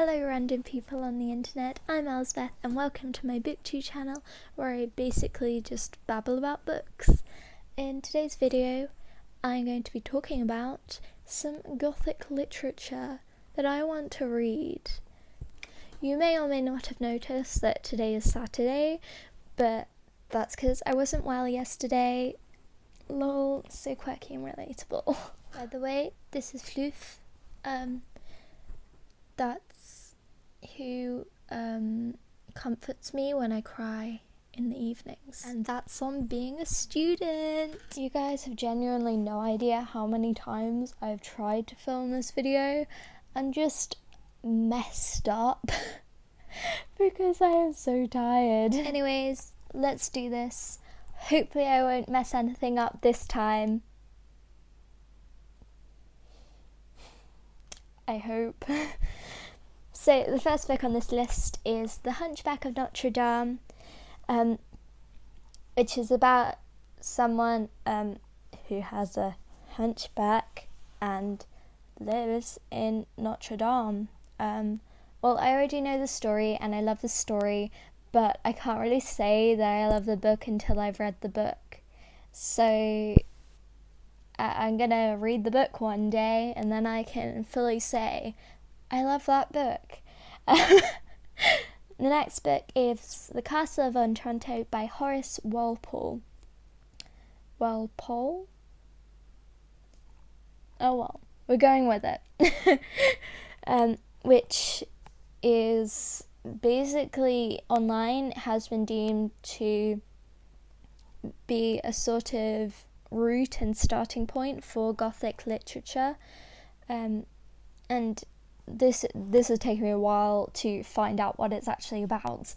Hello random people on the internet, I'm Elsbeth and welcome to my booktube channel where I basically just babble about books. In today's video I'm going to be talking about some Gothic literature that I want to read. You may or may not have noticed that today is Saturday, but that's because I wasn't well yesterday. Lol, so quirky and relatable. By the way, this is Floof. That's who comforts me when I cry in the evenings. And that's on being a student. You guys have genuinely no idea how many times I've tried to film this video and just messed up because I am so tired. Anyways, let's do this. Hopefully I won't mess anything up this time. I hope. So the first book on this list is The Hunchback of Notre Dame, which is about someone who has a hunchback and lives in Notre Dame. Well, I already know the story and I love the story, but I can't really say that I love the book until I've read the book. So I'm gonna read the book one day and then I can fully say I love that book. The next book is The Castle of Otranto by Horace Walpole. Walpole? Oh well, we're going with it. Which is basically online, has been deemed to be a sort of root and starting point for Gothic literature, and this has taken me a while to find out what it's actually about.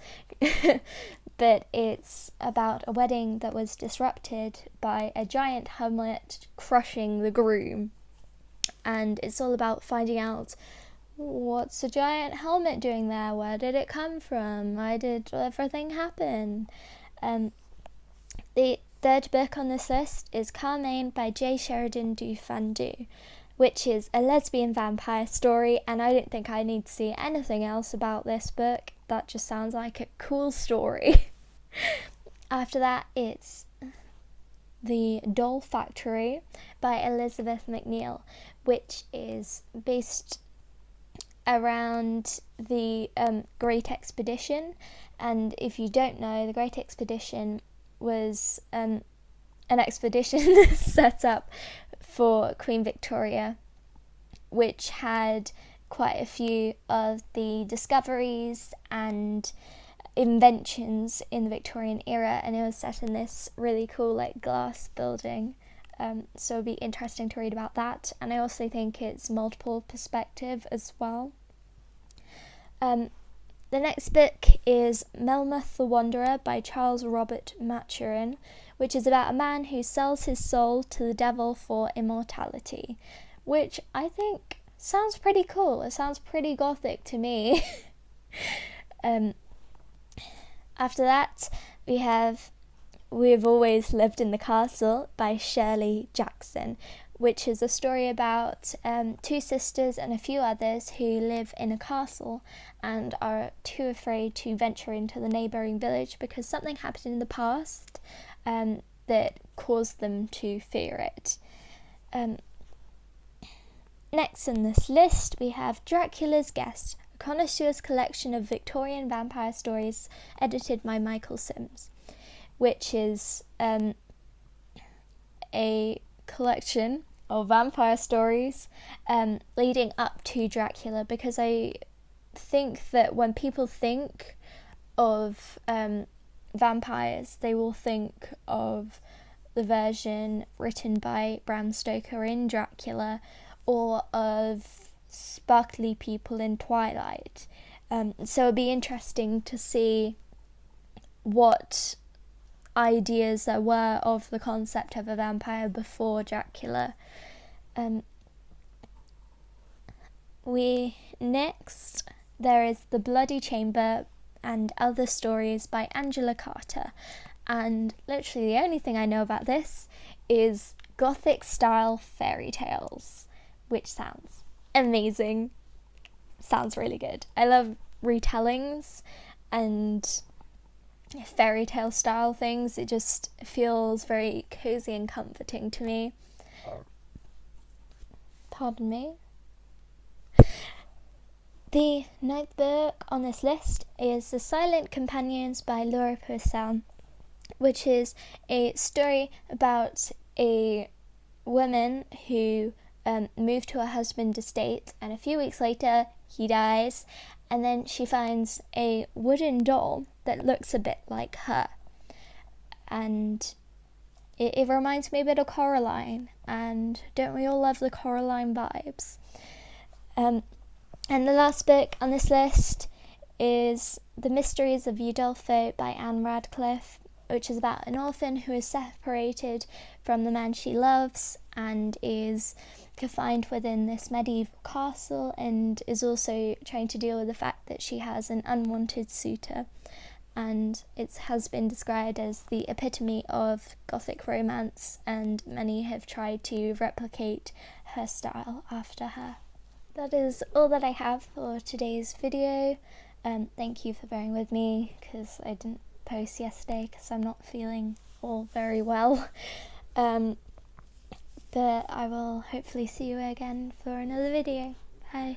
But it's about a wedding that was disrupted by a giant helmet crushing the groom, and it's all about finding out what's a giant helmet doing there, where did it come from, why did everything happen. The third book on this list is Carmine by J. Sheridan du Fandou, which is a lesbian vampire story, and I don't think I need to see anything else about this book. That just sounds like a cool story. After that, it's The Doll Factory by Elizabeth McNeill, which is based around the Great Expedition. And if you don't know, the Great Expedition was an expedition set up for Queen Victoria, which had quite a few of the discoveries and inventions in the Victorian era, and it was set in this really cool glass building, so it'll be interesting to read about that. And I also think it's multiple perspective as well. The next book is Melmoth the Wanderer by Charles Robert Maturin, which is about a man who sells his soul to the devil for immortality, which I think sounds pretty cool. It sounds pretty Gothic to me. After that, we have We've Always Lived in the Castle by Shirley Jackson, which is a story about two sisters and a few others who live in a castle and are too afraid to venture into the neighbouring village because something happened in the past that caused them to fear it. Next on this list, we have Dracula's Guest, a connoisseur's collection of Victorian vampire stories edited by Michael Sims, which is a collection of vampire stories leading up to Dracula, because I think that when people think of vampires, they will think of the version written by Bram Stoker in Dracula, or of sparkly people in Twilight. So it'd be interesting to see what ideas there were of the concept of a vampire before Dracula. There is The Bloody Chamber and Other Stories by Angela Carter, and literally the only thing I know about this is Gothic style fairy tales, which sounds amazing. sounds really good. I love retellings and fairy tale style things. It just feels very cozy and comforting to me. Pardon me. The 9th book on this list is The Silent Companions by Laura Purcell, which is a story about a woman who moved to her husband's estate, and a few weeks later he dies, and then she finds a wooden doll that looks a bit like her, and it reminds me a bit of Coraline, and don't we all love the Coraline vibes? And the last book on this list is The Mysteries of Udolpho by Anne Radcliffe, which is about an orphan who is separated from the man she loves and is confined within this medieval castle, and is also trying to deal with the fact that she has an unwanted suitor. And it has been described as the epitome of Gothic romance, and many have tried to replicate her style after her. That is all that I have for today's video. Thank you for bearing with me, because I didn't post yesterday because I'm not feeling all very well. But I will hopefully see you again for another video. Bye.